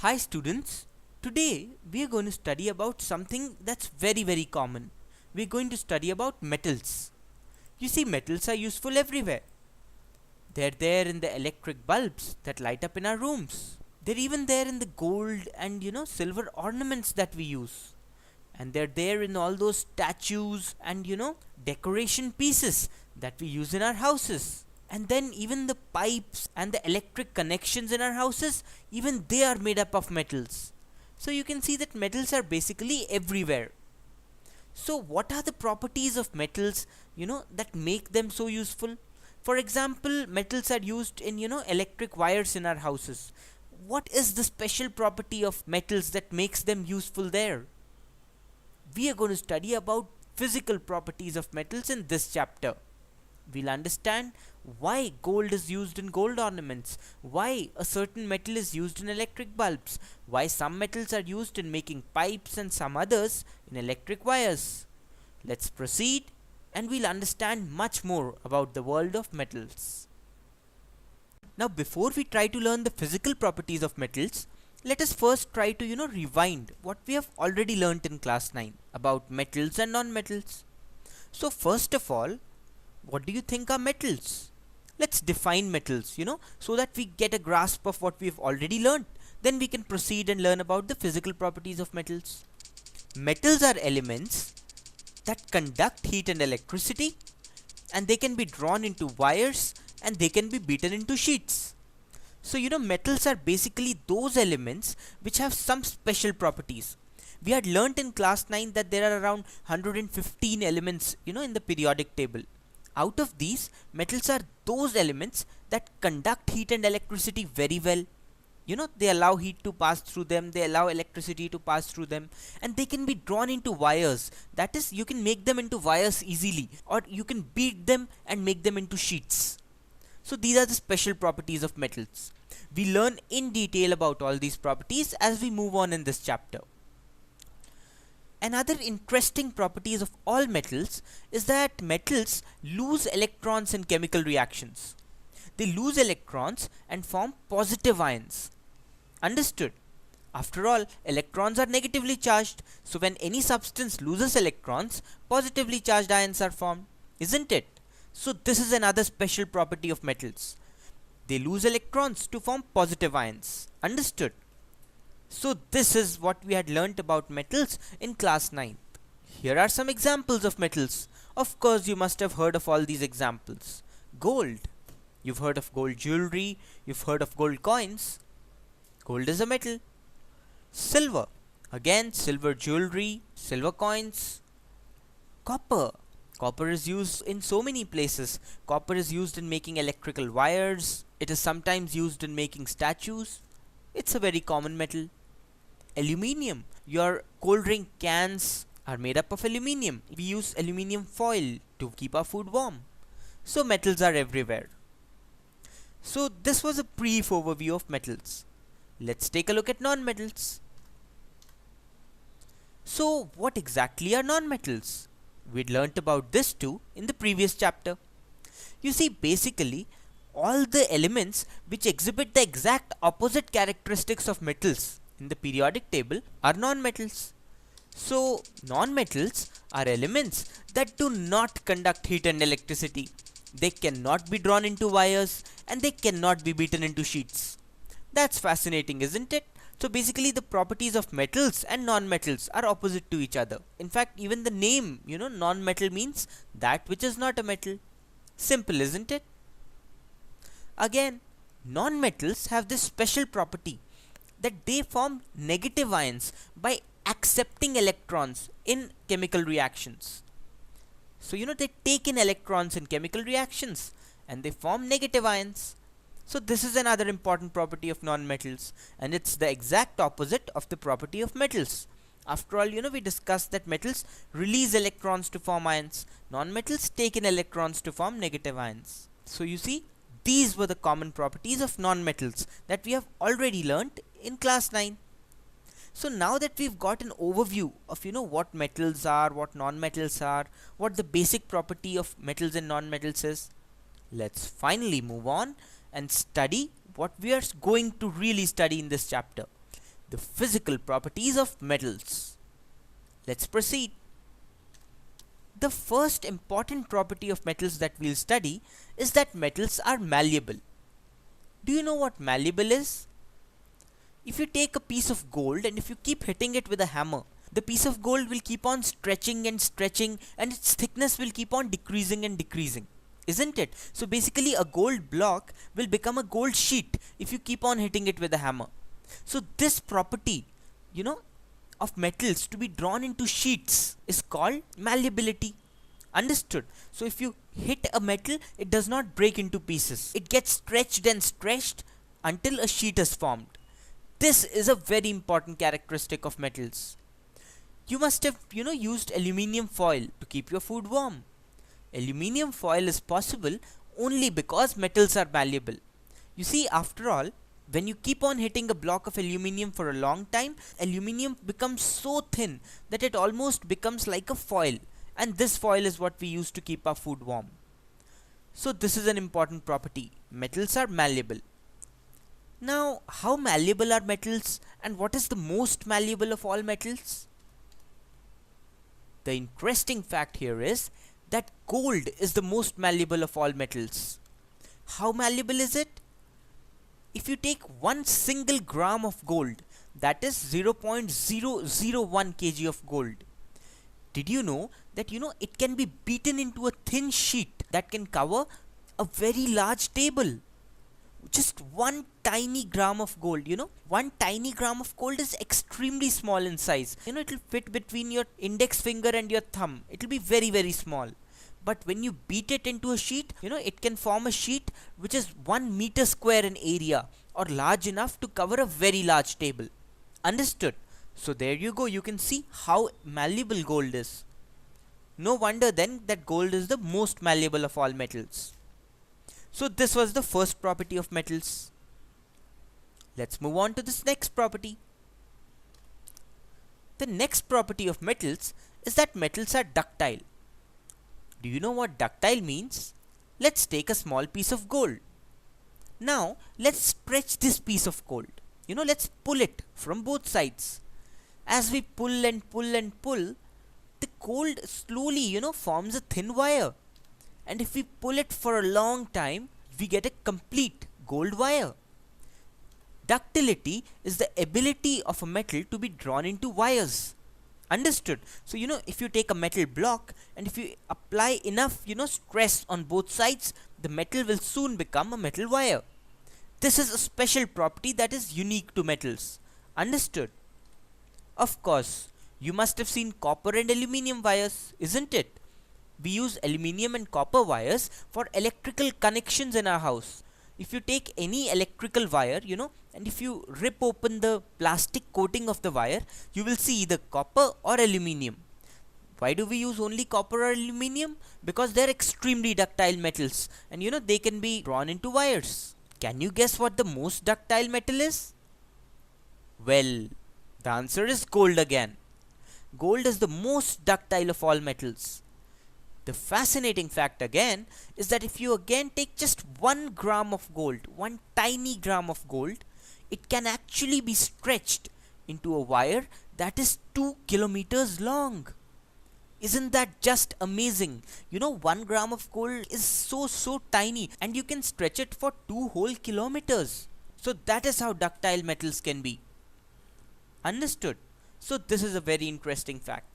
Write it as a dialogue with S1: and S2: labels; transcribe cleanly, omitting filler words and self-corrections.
S1: Hi students, today we are going to study about something that's very common. We're going to study about metals. You see, metals are useful everywhere. They're there in the electric bulbs that light up in our rooms. They're even there in the gold and silver ornaments that we use. And they're there in all those statues and decoration pieces that we use in our houses. And then even the pipes and the electric connections in our houses, even they are made up of metals. So you can see that metals are basically everywhere. So what are the properties of metals, that make them so useful? For example, metals are used in, electric wires in our houses. What is the special property of metals that makes them useful there? We are going to study about physical properties of metals in this chapter. We'll understand why gold is used in gold ornaments, why a certain metal is used in electric bulbs, why some metals are used in making pipes and some others in electric wires. Let's proceed and we'll understand much more about the world of metals. Now, before we try to learn the physical properties of metals, let us first try to rewind what we have already learnt in class 9 about metals and non-metals. So first of all, what do you think are metals? Let's define metals, so that we get a grasp of what we've already learned. Then we can proceed and learn about the physical properties of metals. Metals are elements that conduct heat and electricity, and they can be drawn into wires and they can be beaten into sheets. So, metals are basically those elements which have some special properties. We had learnt in class 9 that there are around 115 elements, in the periodic table. Out of these, metals are those elements that conduct heat and electricity very well. They allow heat to pass through them, they allow electricity to pass through them, and they can be drawn into wires. That is, you can make them into wires easily, or you can beat them and make them into sheets. So these are the special properties of metals. We learn in detail about all these properties as we move on in this chapter. Another interesting properties of all metals is that metals lose electrons in chemical reactions. They lose electrons and form positive ions. Understood? After all, electrons are negatively charged, so when any substance loses electrons, positively charged ions are formed, isn't it? So this is another special property of metals. They lose electrons to form positive ions. Understood? So this is what we had learnt about metals in class 9. Here are some examples of metals. Of course, you must have heard of all these examples. Gold. You've heard of gold jewelry. You've heard of gold coins. Gold is a metal. Silver. Again, silver jewelry, silver coins. Copper. Copper is used in so many places. Copper is used in making electrical wires. It is sometimes used in making statues. It's a very common metal. Aluminium. Your cold drink cans are made up of aluminium. We use aluminium foil to keep our food warm. So metals are everywhere. So this was a brief overview of metals. Let's take a look at non-metals. So what exactly are non-metals? We'd learnt about this too in the previous chapter. You see, basically, all the elements which exhibit the exact opposite characteristics of metals in the periodic table are non-metals. So, non-metals are elements that do not conduct heat and electricity. They cannot be drawn into wires and they cannot be beaten into sheets. That's fascinating, isn't it? So basically the properties of metals and non-metals are opposite to each other. In fact, even the name, non-metal means that which is not a metal. Simple, isn't it? Again, non-metals have this special property that they form negative ions by accepting electrons in chemical reactions. So, they take in electrons in chemical reactions and they form negative ions. So, this is another important property of non-metals, and it's the exact opposite of the property of metals. After all, we discussed that metals release electrons to form ions. Non-metals take in electrons to form negative ions. So, you see, these were the common properties of non-metals that we have already learnt in class 9. So now that we've got an overview of what metals are, what non-metals are, what the basic property of metals and non-metals is, let's finally move on and study what we are going to really study in this chapter. the physical properties of metals. Let's proceed. The first important property of metals that we'll study is that metals are malleable. Do you know what malleable is? If you take a piece of gold and if you keep hitting it with a hammer, the piece of gold will keep on stretching and stretching, and its thickness will keep on decreasing and decreasing. Isn't it? So basically a gold block will become a gold sheet if you keep on hitting it with a hammer. So this property, of metals to be drawn into sheets is called malleability. Understood? So if you hit a metal, it does not break into pieces. It gets stretched and stretched until a sheet is formed. This is a very important characteristic of metals. You must have, used aluminium foil to keep your food warm. Aluminium foil is possible only because metals are malleable. You see, after all, when you keep on hitting a block of aluminium for a long time, aluminium becomes so thin that it almost becomes like a foil. And this foil is what we use to keep our food warm. So this is an important property. Metals are malleable. Now, how malleable are metals, and what is the most malleable of all metals? The interesting fact here is that gold is the most malleable of all metals. How malleable is it? If you take one single gram of gold, that is 0.001 kg of gold, did you know that it can be beaten into a thin sheet that can cover a very large table? Just one tiny gram of gold, one tiny gram of gold is extremely small in size. It will fit between your index finger and your thumb. It will be very, very small. But when you beat it into a sheet, it can form a sheet which is 1 meter square in area, or large enough to cover a very large table. Understood? So there you go, you can see how malleable gold is. No wonder then that gold is the most malleable of all metals. So this was the first property of metals. Let's move on to this next property. The next property of metals is that metals are ductile. Do you know what ductile means? Let's take a small piece of gold. Now, let's stretch this piece of gold. Let's pull it from both sides. As we pull and pull and pull, the gold slowly, forms a thin wire. And if we pull it for a long time, we get a complete gold wire. Ductility is the ability of a metal to be drawn into wires. Understood? So, if you take a metal block and if you apply enough, stress on both sides, the metal will soon become a metal wire. This is a special property that is unique to metals. Understood? Of course, you must have seen copper and aluminium wires, isn't it? We use aluminium and copper wires for electrical connections in our house. If you take any electrical wire, and if you rip open the plastic coating of the wire, you will see either copper or aluminium. Why do we use only copper or aluminium? Because they are extremely ductile metals, and they can be drawn into wires. Can you guess what the most ductile metal is? Well, the answer is gold again. Gold is the most ductile of all metals. The fascinating fact again is that if you again take just 1 gram of gold, one tiny gram of gold, it can actually be stretched into a wire that is 2 kilometers long. Isn't that just amazing? 1 gram of gold is so tiny, and you can stretch it for 2 whole kilometers. So that is how ductile metals can be. Understood? So this is a very interesting fact.